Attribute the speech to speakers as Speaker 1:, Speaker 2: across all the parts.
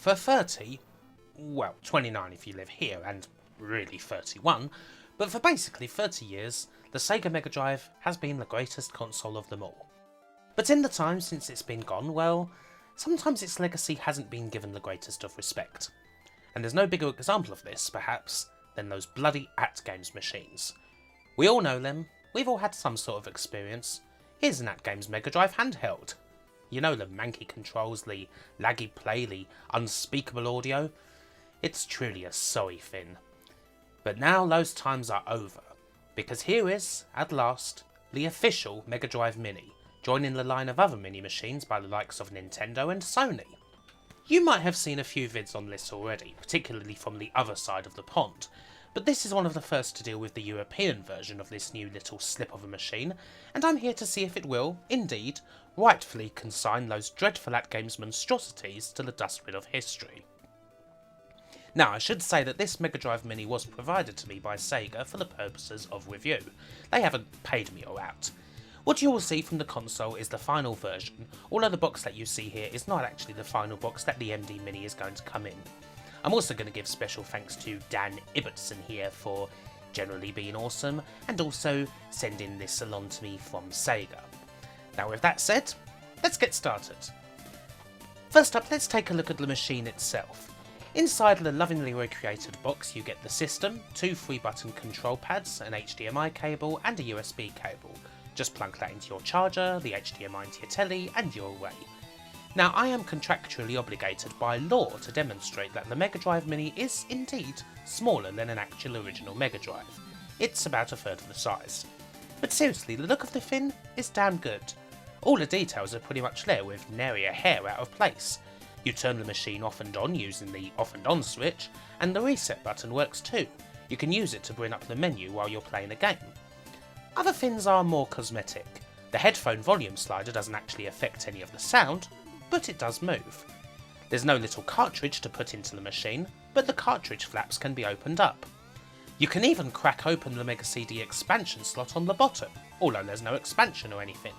Speaker 1: For 30, well, 29 if you live here, and really 31, but for basically 30 years, the Sega Mega Drive has been the greatest console of them all. But in the time since it's been gone, well, sometimes its legacy hasn't been given the greatest of respect. And there's no bigger example of this, perhaps, than those bloody ATGames machines. We all know them, we've all had some sort of experience. Here's an ATGames Mega Drive handheld. You know, the manky controls, the laggy play, the unspeakable audio. It's truly a sorry thing. But now those times are over, because here is, at last, the official Mega Drive Mini, joining the line of other mini machines by the likes of Nintendo and Sony. You might have seen a few vids on this already, particularly from the other side of the pond, but this is one of the first to deal with the European version of this new little slip of a machine, and I'm here to see if it will, indeed, rightfully consign those dreadful ATGames monstrosities to the dustbin of history. Now, I should say that this Mega Drive Mini was provided to me by Sega for the purposes of review. They haven't paid me or out. What you will see from the console is the final version, although the box that you see here is not actually the final box that the MD Mini is going to come in. I'm also going to give special thanks to Dan Ibbotson here for generally being awesome, and also sending this along to me from Sega. Now with that said, let's get started. First up, let's take a look at the machine itself. Inside the lovingly recreated box you get the system, 2 3-button control pads, an HDMI cable and a USB cable. Just plug that into your charger, the HDMI into your telly, and you're away. Now, I am contractually obligated by law to demonstrate that the Mega Drive Mini is indeed smaller than an actual original Mega Drive. It's about a third of the size. But seriously, the look of the thing is damn good. All the details are pretty much there with nary a hair out of place. You turn the machine off and on using the off and on switch, and the reset button works too. You can use it to bring up the menu while you're playing a game. Other things are more cosmetic. The headphone volume slider doesn't actually affect any of the sound, but it does move. There's no little cartridge to put into the machine, but the cartridge flaps can be opened up. You can even crack open the Mega CD expansion slot on the bottom, although there's no expansion or anything.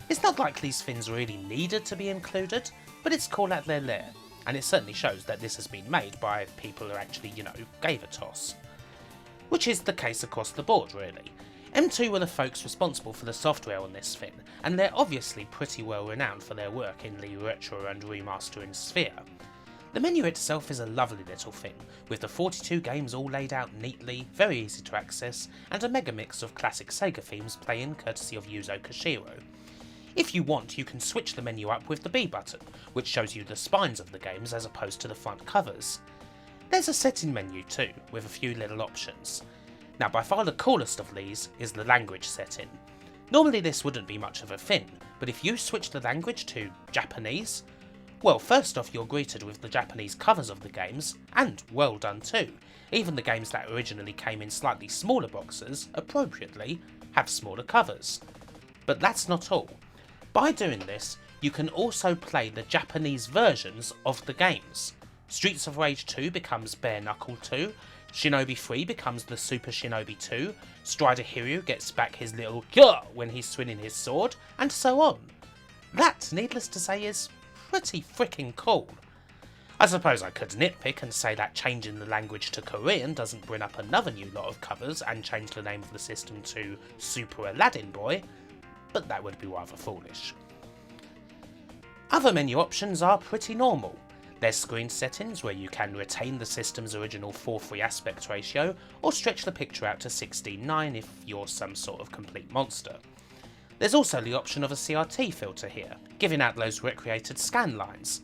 Speaker 1: It's not like these things really needed to be included, but it's cool that they're there, and it certainly shows that this has been made by people who actually, gave a toss. Which is the case across the board, really. M2 were the folks responsible for the software on this thing, and they're obviously pretty well renowned for their work in the retro and remastering sphere. The menu itself is a lovely little thing, with the 42 games all laid out neatly, very easy to access, and a mega mix of classic Sega themes playing courtesy of Yuzo Koshiro. If you want, you can switch the menu up with the B button, which shows you the spines of the games as opposed to the front covers. There's a setting menu too, with a few little options. Now, by far the coolest of these is the language setting. Normally this wouldn't be much of a thing, but if you switch the language to Japanese, well, first off you're greeted with the Japanese covers of the games, and well done too. Even the games that originally came in slightly smaller boxes, appropriately, have smaller covers. But that's not all. By doing this, you can also play the Japanese versions of the games. Streets of Rage 2 becomes Bare Knuckle 2, Shinobi 3 becomes the Super Shinobi 2, Strider Hiryu gets back his little "Gah" when he's swinging his sword, and so on. That, needless to say, is pretty freaking cool. I suppose I could nitpick and say that changing the language to Korean doesn't bring up another new lot of covers and change the name of the system to Super Aladdin Boy, but that would be rather foolish. Other menu options are pretty normal. There's screen settings where you can retain the system's original 4:3 aspect ratio or stretch the picture out to 16:9 if you're some sort of complete monster. There's also the option of a CRT filter here, giving out those recreated scan lines.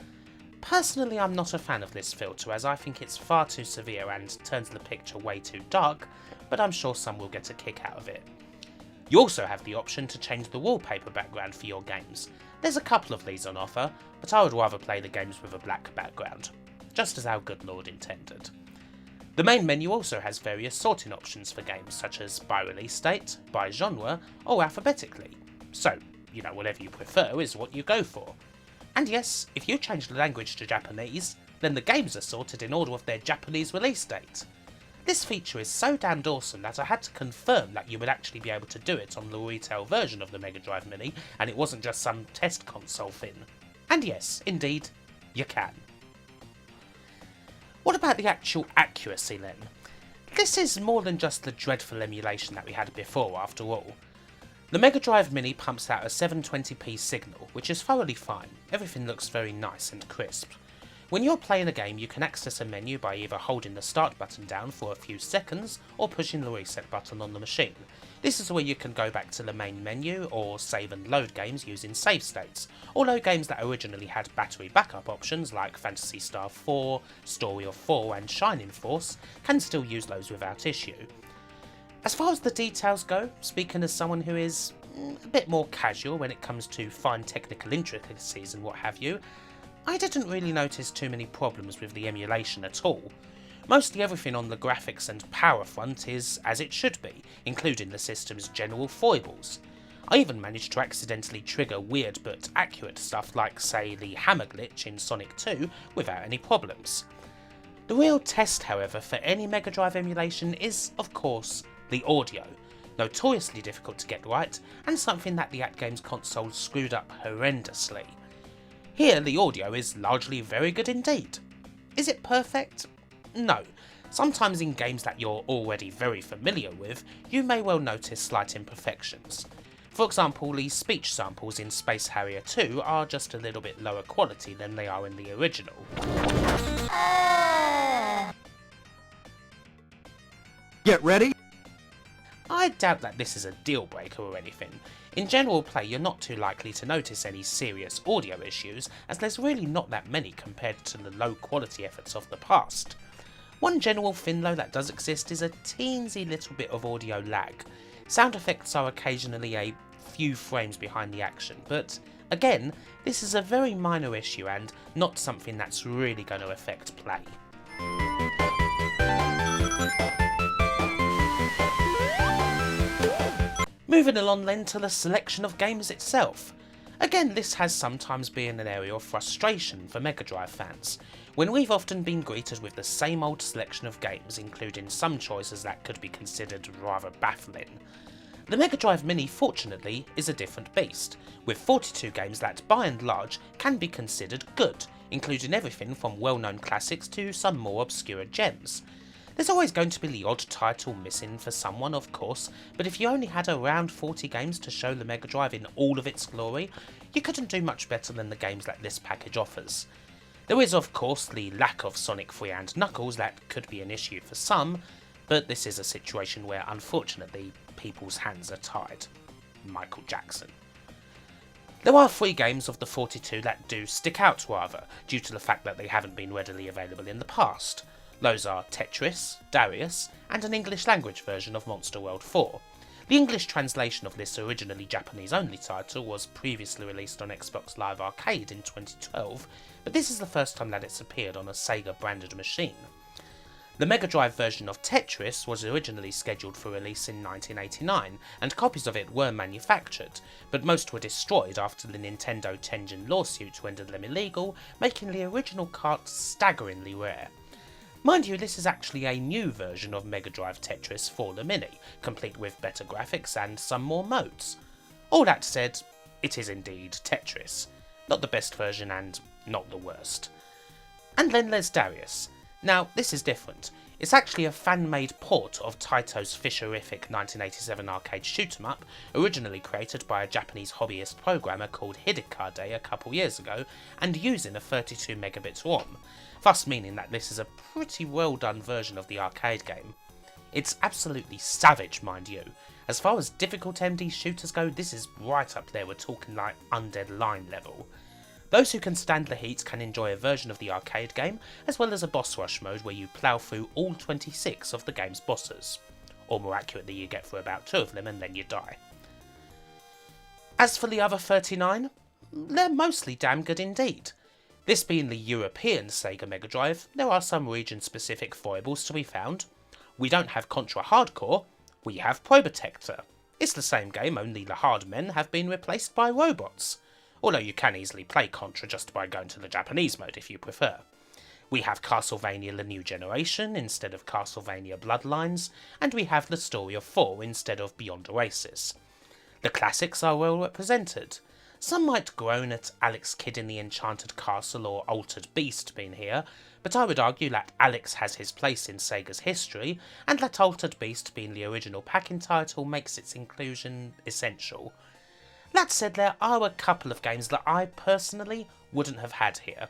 Speaker 1: Personally, I'm not a fan of this filter as I think it's far too severe and turns the picture way too dark, but I'm sure some will get a kick out of it. You also have the option to change the wallpaper background for your games. There's a couple of these on offer, but I would rather play the games with a black background, just as our good lord intended. The main menu also has various sorting options for games such as by release date, by genre, or alphabetically. So, whatever you prefer is what you go for. And yes, if you change the language to Japanese, then the games are sorted in order of their Japanese release date. This feature is so damned awesome that I had to confirm that you would actually be able to do it on the retail version of the Mega Drive Mini, and it wasn't just some test console thing. And yes, indeed, you can. What about the actual accuracy then? This is more than just the dreadful emulation that we had before, after all. The Mega Drive Mini pumps out a 720p signal, which is thoroughly fine. Everything looks very nice and crisp. When you're playing a game, you can access a menu by either holding the start button down for a few seconds or pushing the reset button on the machine. This is where you can go back to the main menu or save and load games using save states, although games that originally had battery backup options like Phantasy Star 4, Story of 4 and Shining Force can still use those without issue. As far as the details go, speaking as someone who is a bit more casual when it comes to fine technical intricacies and what have you, I didn't really notice too many problems with the emulation at all. Mostly everything on the graphics and power front is as it should be, including the system's general foibles. I even managed to accidentally trigger weird but accurate stuff like, say, the hammer glitch in Sonic 2 without any problems. The real test, however, for any Mega Drive emulation is, of course, the audio. Notoriously difficult to get right, and something that the ATGames console screwed up horrendously. Here, the audio is largely very good indeed. Is it perfect? No. Sometimes in games that you're already very familiar with, you may well notice slight imperfections. For example, the speech samples in Space Harrier 2 are just a little bit lower quality than they are in the original.
Speaker 2: Get ready!
Speaker 1: I doubt that this is a deal breaker or anything. In general play, you're not too likely to notice any serious audio issues, as there's really not that many compared to the low quality efforts of the past. One general thing though that does exist is a teensy little bit of audio lag. Sound effects are occasionally a few frames behind the action, but again, this is a very minor issue and not something that's really going to affect play. Moving along then to the selection of games itself. Again, this has sometimes been an area of frustration for Mega Drive fans, when we've often been greeted with the same old selection of games, including some choices that could be considered rather baffling. The Mega Drive Mini, fortunately, is a different beast, with 42 games that, by and large, can be considered good, including everything from well-known classics to some more obscure gems. There's always going to be the odd title missing for someone, of course, but if you only had around 40 games to show the Mega Drive in all of its glory, you couldn't do much better than the games that this package offers. There is, of course, the lack of Sonic 3 and Knuckles that could be an issue for some, but this is a situation where, unfortunately, people's hands are tied. Michael Jackson. There are 3 games of the 42 that do stick out rather, due to the fact that they haven't been readily available in the past. Those are Tetris, Darius, and an English language version of Monster World 4. The English translation of this originally Japanese only title was previously released on Xbox Live Arcade in 2012, but this is the first time that it's appeared on a Sega branded machine. The Mega Drive version of Tetris was originally scheduled for release in 1989, and copies of it were manufactured, but most were destroyed after the Nintendo Tengen lawsuit rendered them illegal, making the original cart staggeringly rare. Mind you, this is actually a new version of Mega Drive Tetris for the Mini, complete with better graphics and some more modes. All that said, it is indeed Tetris. Not the best version and not the worst. And then there's Darius. Now, this is different. It's actually a fan-made port of Taito's Fisherific 1987 arcade shoot-'em-up, originally created by a Japanese hobbyist programmer called Hidekade a couple years ago, and using a 32 megabit ROM, thus meaning that this is a pretty well done version of the arcade game. It's absolutely savage, mind you. As far as difficult MD shooters go, this is right up there, we're talking like Undead Line level. Those who can stand the heat can enjoy a version of the arcade game, as well as a boss rush mode where you plough through all 26 of the game's bosses. Or more accurately, you get through about 2 of them and then you die. As for the other 39, they're mostly damn good indeed. This being the European Sega Mega Drive, there are some region-specific foibles to be found. We don't have Contra Hardcore, we have Probotector. It's the same game, only the hard men have been replaced by robots. Although you can easily play Contra just by going to the Japanese mode if you prefer. We have Castlevania The New Generation instead of Castlevania Bloodlines, and we have the Story of 4 instead of Beyond Oasis. The classics are well represented. Some might groan at Alex Kidd in the Enchanted Castle or Altered Beast being here, but I would argue that Alex has his place in Sega's history, and that Altered Beast being the original packing title makes its inclusion essential. That said, there are a couple of games that I personally wouldn't have had here.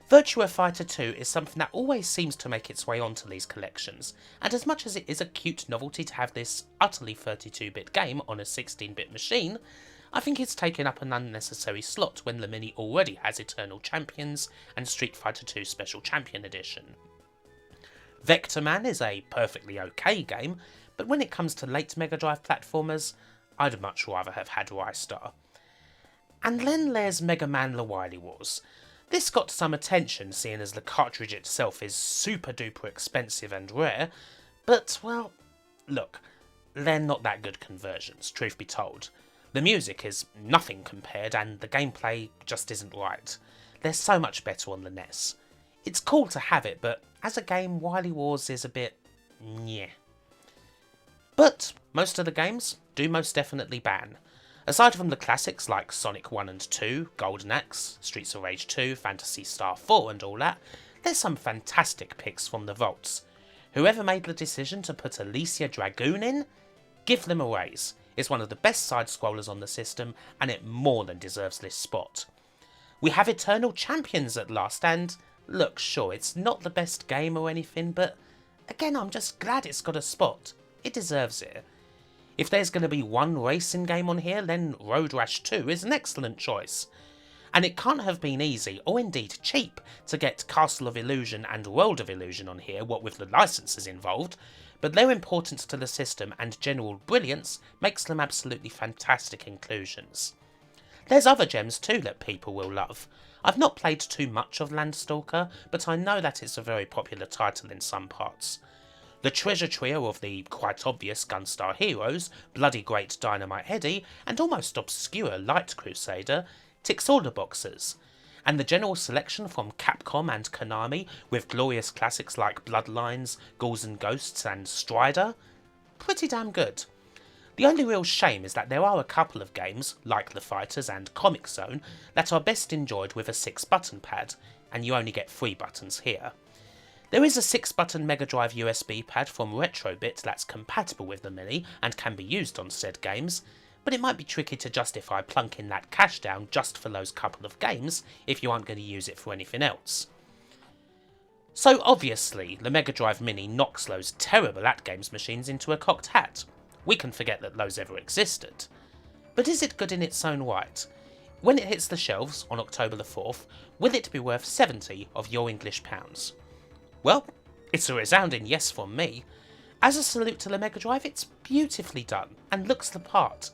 Speaker 1: Virtua Fighter 2 is something that always seems to make its way onto these collections, and as much as it is a cute novelty to have this utterly 32-bit game on a 16-bit machine, I think it's taken up an unnecessary slot when the Mini already has Eternal Champions and Street Fighter 2 Special Champion Edition. Vector Man is a perfectly okay game, but when it comes to late Mega Drive platformers, I'd much rather have had Rystar. And then there's Mega Man The Wily Wars. This got some attention seeing as the cartridge itself is super duper expensive and rare, but well, look, they're not that good conversions, truth be told. The music is nothing compared and the gameplay just isn't right. They're so much better on the NES. It's cool to have it, but as a game, Wily Wars is a bit nyeh. But most of the games do most definitely ban. Aside from the classics like Sonic 1 and 2, Golden Axe, Streets of Rage 2, Phantasy Star 4 and all that, there's some fantastic picks from the vaults. Whoever made the decision to put Alicia Dragoon in, give them a raise. It's one of the best side-scrollers on the system, and it more than deserves this spot. We have Eternal Champions at last, and look, sure, it's not the best game or anything, but again, I'm just glad it's got a spot. It deserves it. If there's going to be one racing game on here, then Road Rash 2 is an excellent choice. And it can't have been easy, or indeed cheap, to get Castle of Illusion and World of Illusion on here, what with the licenses involved, but their importance to the system and general brilliance makes them absolutely fantastic inclusions. There's other gems too that people will love. I've not played too much of Landstalker, but I know that it's a very popular title in some parts. The treasure trio of the quite obvious Gunstar Heroes, Bloody Great Dynamite Heady, and almost obscure Light Crusader ticks all the boxes. And the general selection from Capcom and Konami, with glorious classics like Bloodlines, Ghouls and Ghosts and Strider, pretty damn good. The only real shame is that there are a couple of games, like The Fighters and Comic Zone, that are best enjoyed with a 6-button pad, and you only get 3 buttons here. There is a 6-button Mega Drive USB pad from Retrobit that's compatible with the Mini and can be used on said games, but it might be tricky to justify plunking that cash down just for those couple of games if you aren't going to use it for anything else. So obviously, the Mega Drive Mini knocks those terrible ATGames machines into a cocked hat. We can forget that those ever existed. But is it good in its own right? When it hits the shelves on October the 4th, will it be worth 70 of your English pounds? Well, it's a resounding yes from me. As a salute to the Mega Drive, it's beautifully done and looks the part.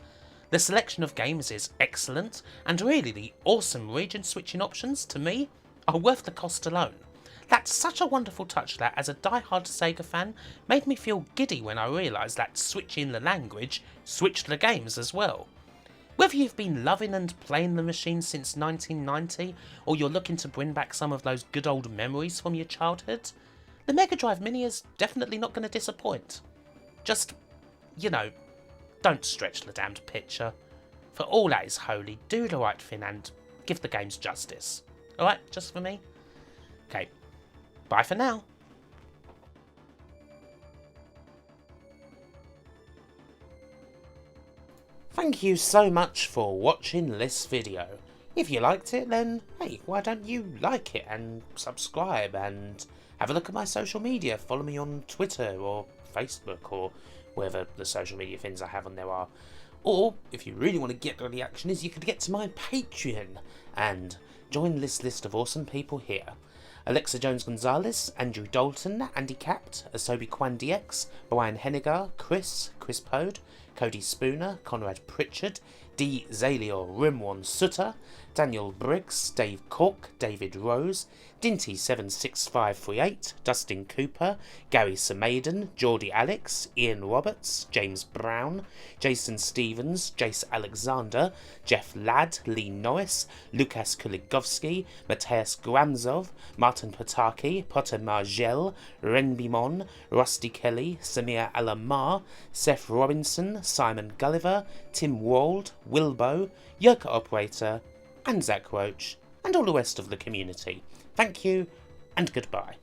Speaker 1: The selection of games is excellent, and really the awesome region switching options, to me, are worth the cost alone. That's such a wonderful touch that, as a die-hard Sega fan, made me feel giddy when I realised that switching the language switched the games as well. Whether you've been loving and playing the machine since 1990, or you're looking to bring back some of those good old memories from your childhood, the Mega Drive Mini is definitely not going to disappoint. Just, you know, don't stretch the damned picture. For all that is holy, do the right thing and give the games justice. Alright, just for me? Okay, bye for now. Thank you so much for watching this video. If you liked it, then hey, why don't you like it and subscribe and have a look at my social media. Follow me on Twitter or Facebook or wherever the social media things I have on there are. Or, if you really want to get where the action is, you could get to my Patreon and join this list of awesome people here. Alexa Jones-Gonzalez, Andrew Dalton, Andy Capt, Asobi Kwan DX, Brian Hennigar, Chris Pode, Cody Spooner, Conrad Pritchard, D. Zalior Rimwan Sutter, Daniel Briggs, Dave Cook, David Rose, Dinty76538, Dustin Cooper, Gary Samaden, Geordie Alex, Ian Roberts, James Brown, Jason Stevens, Jace Alexander, Jeff Ladd, Lee Norris, Lukas Kuligovsky, Mateus Gramzov, Martin Pataki, Potter Margel, Renbimon, Rusty Kelly, Samir Alamar, Seth Robinson, Simon Gulliver, Tim Wald, Wilbo, Yerka Operator, and Zach Roach, and all the rest of the community. Thank you, and goodbye.